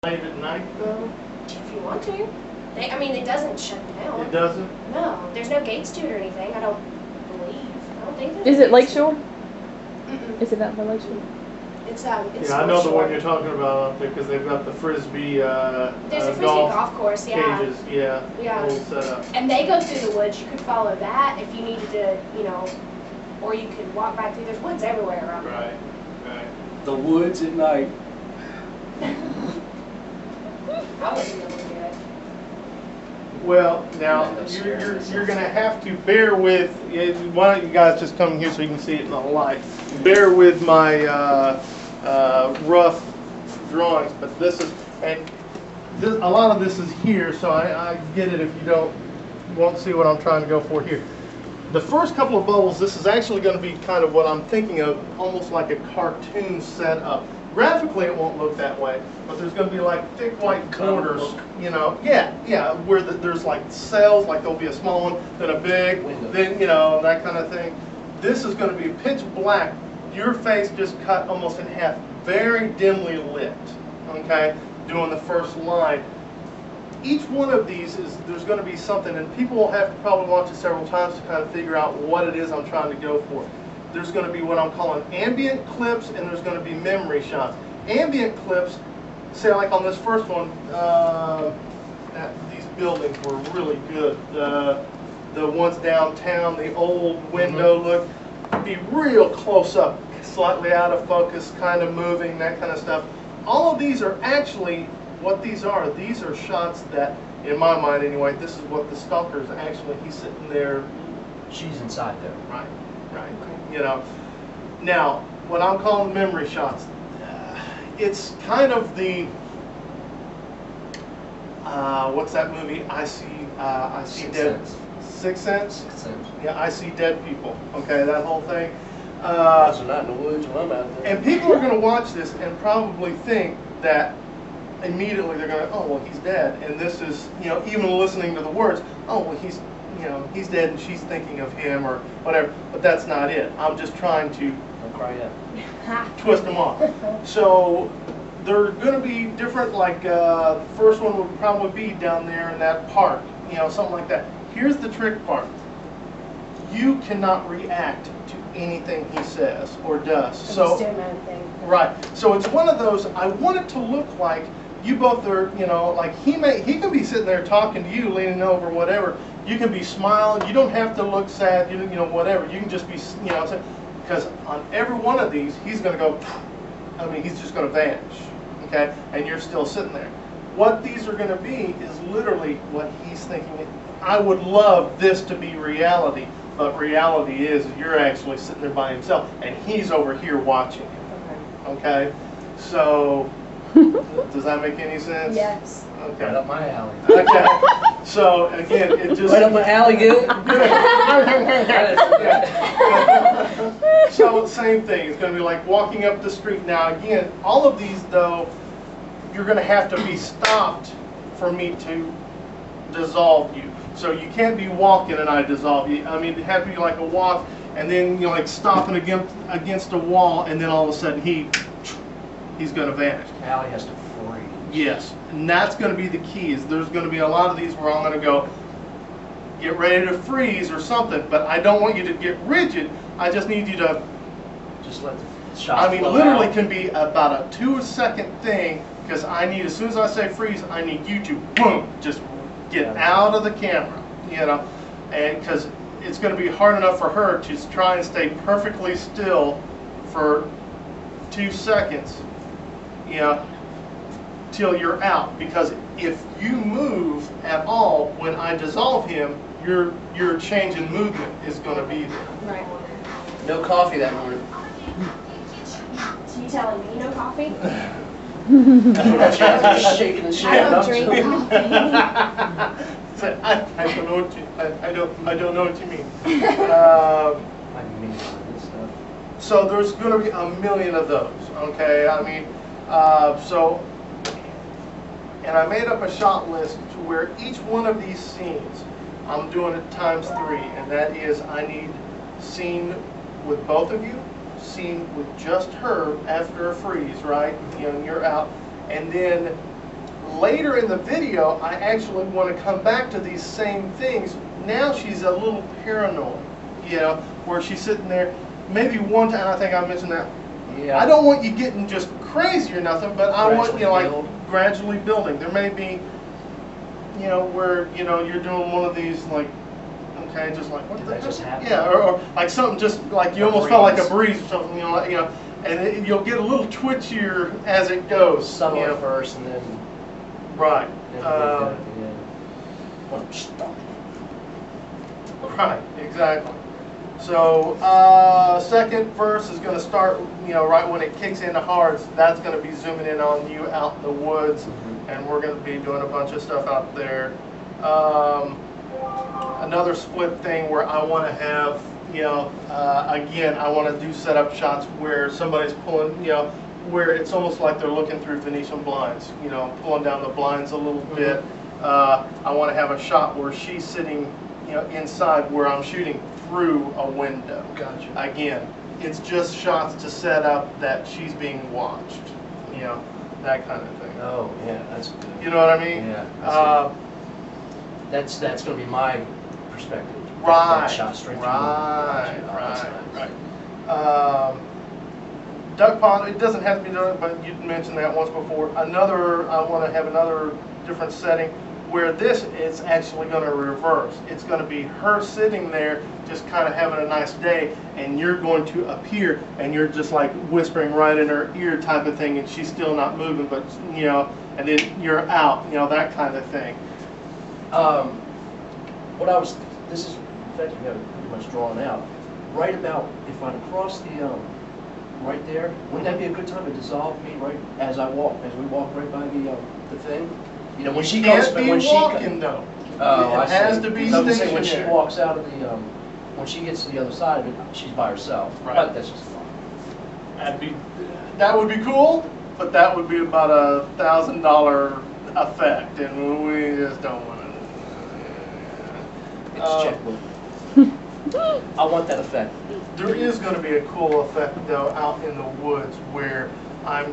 Late at night though? If you want to. I mean, it doesn't shut down. It doesn't? No, there's no gates to it or anything. I don't believe. I don't think there's. Is it Lakeshore? Mm-mm. Is it that for Lakeshore? It's Yeah, I know the one you're talking about up there because they've got the frisbee. There's a frisbee golf course, yeah. Cages, yeah. Yeah. All set up. And they go through the woods. You could follow that if you needed to, you know, or you could walk back through. There's woods everywhere around. Right, right. The woods at night. I wouldn't be able to do it. Well, now you're going to have to bear with. Why don't you guys just come here so you can see it in the light? Bear with my rough drawings, but this is a lot of this is here, so I get it if you won't see what I'm trying to go for here. The first couple of bubbles, this is actually going to be kind of what I'm thinking of, almost like a cartoon setup. Graphically, it won't look that way, but there's going to be like thick white borders, you know. Yeah, where there's like cells, like there'll be a small one, then a big, then, you know, that kind of thing. This is going to be pitch black, your face just cut almost in half, very dimly lit, okay, doing the first line. Each one of these there's going to be something, and people will have to probably watch it several times to kind of figure out what it is I'm trying to go for. There's going to be what I'm calling ambient clips, and there's going to be memory shots. Ambient clips, say like on this first one, these buildings were really good. The ones downtown, the old window look, be real close up, slightly out of focus, kind of moving, that kind of stuff. All of these are actually what these are. These are shots that, in my mind anyway, this is what the stalker's actually, he's sitting there. She's inside there. Right. Right, you know. Now, what I'm calling memory shots, it's kind of the, what's that movie? I see dead. Sixth Sense? Sixth Sense. Yeah, I see dead people. Okay, that whole thing. Those are not in the woods when I'm out there. And people are going to watch this and probably think that immediately they're going to, oh, well, he's dead. And this is, you know, even listening to the words, oh, well, he's, you know, he's dead and she's thinking of him or whatever, but that's not it. I'm just trying to twist them off. So they're going to be different, like the first one would probably be down there in that park, you know, something like that. Here's the trick part. You cannot react to anything he says or does. So, right. So it's one of those, I want it to look like you both are, you know, like he can be sitting there talking to you, leaning over, whatever. You can be smiling. You don't have to look sad. You know, whatever. You can just be, you know, because on every one of these, he's going to go. I mean, he's just going to vanish. Okay, and you're still sitting there. What these are going to be is literally what he's thinking. I would love this to be reality, but reality is you're actually sitting there by himself, and he's over here watching you. Okay, so. Does that make any sense? Yes. Okay. Right up my alley. Okay. So again, it just right up my alley, good. So same thing. It's going to be like walking up the street. Now again, all of these though, you're going to have to be stopped for me to dissolve you. So you can't be walking and I dissolve you. I mean, it has to be like a walk, and then you're like stopping against a wall, and then all of a sudden he's going to vanish. Allie has to freeze. Yes, and that's going to be the key. Is there's going to be a lot of these where I'm going to go, get ready to freeze or something, but I don't want you to get rigid. I just need you to just let the shot. I mean, literally out. Can be about a 2-second thing, because I need, as soon as I say freeze, I need you to boom, just get out of the camera, you know, and because it's going to be hard enough for her to try and stay perfectly still for 2 seconds. You know, till you're out, because if you move at all when I dissolve him, your change in movement is going to be there. Right. No coffee that morning. So you telling me no coffee? Shaking and shaking. I don't drink coffee. So I don't know what you I don't know what you mean. So there's going to be a million of those. Okay, I mean. So, and I made up a shot list to where each one of these scenes, I'm doing it ×3, and that is I need scene with both of you, scene with just her after a freeze, right? You know, and you're out, and then later in the video, I actually want to come back to these same things. Now she's a little paranoid, you know, where she's sitting there. Maybe one time, I think I mentioned that. Yeah. I don't want you getting just crazy or nothing, but I want, you know, like Gradually gradually building. There may be, you know, where, you know, you're doing one of these, like, okay, just like, what Did the that heck? just happen? Yeah, or like something just like you A almost felt like a breeze. breeze or something, you know, and you'll get a little twitchier as it goes. Subtle you know. at first, and then Right. then at the end. Well, stop. Right, exactly. So, second verse is going to start, you know, right when it kicks into hard. That's going to be zooming in on you out in the woods, and we're going to be doing a bunch of stuff out there. Another split thing where I want to have, you know, again, I want to do setup shots where somebody's pulling, you know, where it's almost like they're looking through Venetian blinds, you know, pulling down the blinds a little bit. I want to have a shot where she's sitting, you know, inside where I'm shooting through a window. Gotcha. Again, it's just shots to set up that she's being watched, you know, that kind of thing. Oh, yeah, that's good. You know what I mean? Yeah, I see. That's going to be my perspective. That shot straight through the window. Gotcha. Oh, that's nice. Duck pond, it doesn't have to be done, but you mentioned that once before. Another, I want to have another different setting where this is actually going to reverse. It's going to be her sitting there just kind of having a nice day, and you're going to appear and you're just like whispering right in her ear type of thing, and she's still not moving, but, you know, and then you're out, you know, that kind of thing. This is, in fact, you have it pretty much drawn out. Right about, if I'm across the, right there, wouldn't that be a good time to dissolve me right as we walk right by the thing? You know, when she Can't goes, be when she walking though. Oh, I It has see. to be So I'm saying when she stationary. walks out of the, when she gets to the other side of it, she's by herself. Right. But that's just fun. That would be cool, but that would be about $1,000 effect, and we just don't want to. It's checkbook. I want that effect. There is going to be a cool effect though out in the woods where I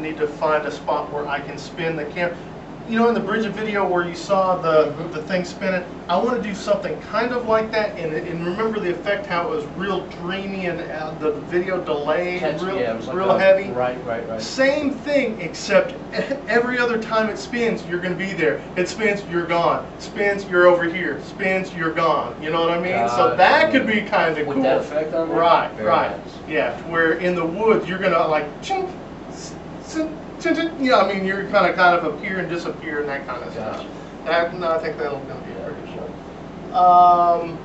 need to find a spot where I can spin the camera. You know, in the Bridget video where you saw the thing spinning, I want to do something kind of like that, and remember the effect, how it was real dreamy and the video delayed, Yeah, it was like real heavy. Right. Same thing, except every other time it spins, you're going to be there. It spins, you're gone. Spins, you're over here. Spins, you're gone. You know what I mean? So that could be kind of cool. With that effect on there? Right, Very right. nice. Yeah, where in the woods, you're going to like, chink, yeah, I mean, you're kind of appear and disappear and that kind of stuff. Gotcha. I think that'll be pretty sure. cool.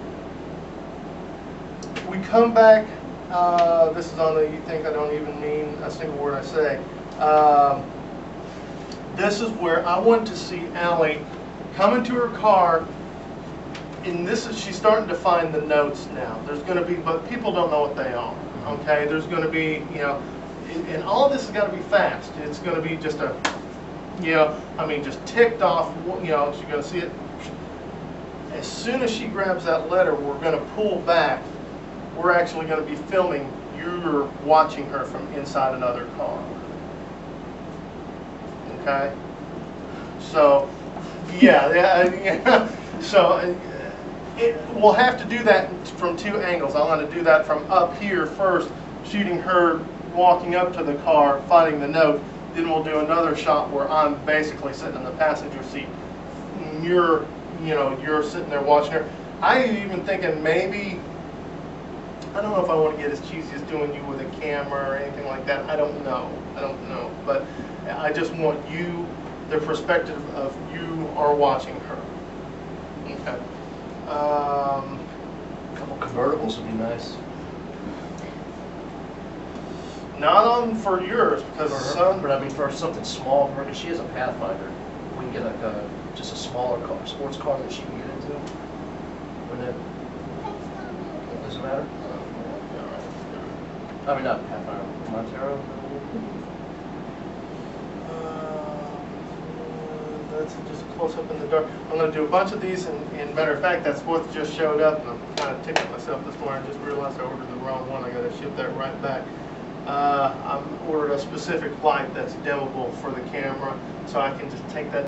We come back. This is on the. You think I don't even mean a single word I say. This is where I want to see Allie come into her car, and she's starting to find the notes now. There's going to be, but people don't know what they are. Okay, there's going to be, you know. And all this has got to be fast. It's going to be just a, you know, I mean, just ticked off, you know, she's going to see it. As soon as she grabs that letter, we're going to pull back. We're actually going to be filming. You're watching her from inside another car. Okay? So, yeah. So, we'll have to do that from two angles. I want to do that from up here first, shooting her walking up to the car, finding the note. Then we'll do another shot where I'm basically sitting in the passenger seat. You're sitting there watching her. I even thinking maybe, I don't know if I want to get as cheesy as doing you with a camera or anything like that. I don't know. But I just want you, the perspective of you are watching her. Okay. A couple convertibles would be nice. Not on for yours, because But I mean, for something small, for her, 'cause she has a Pathfinder, we can get like just a smaller car, sports car that she can get into. Wouldn't it? Does it matter? I mean, not Pathfinder, Montero. That's just close up in the dark. I'm going to do a bunch of these, and matter of fact, that's what just showed up, and I'm kind of ticking myself this morning. I just realized I ordered the wrong one. I got to ship that right back. I've ordered a specific light that's dimmable for the camera, so I can just take that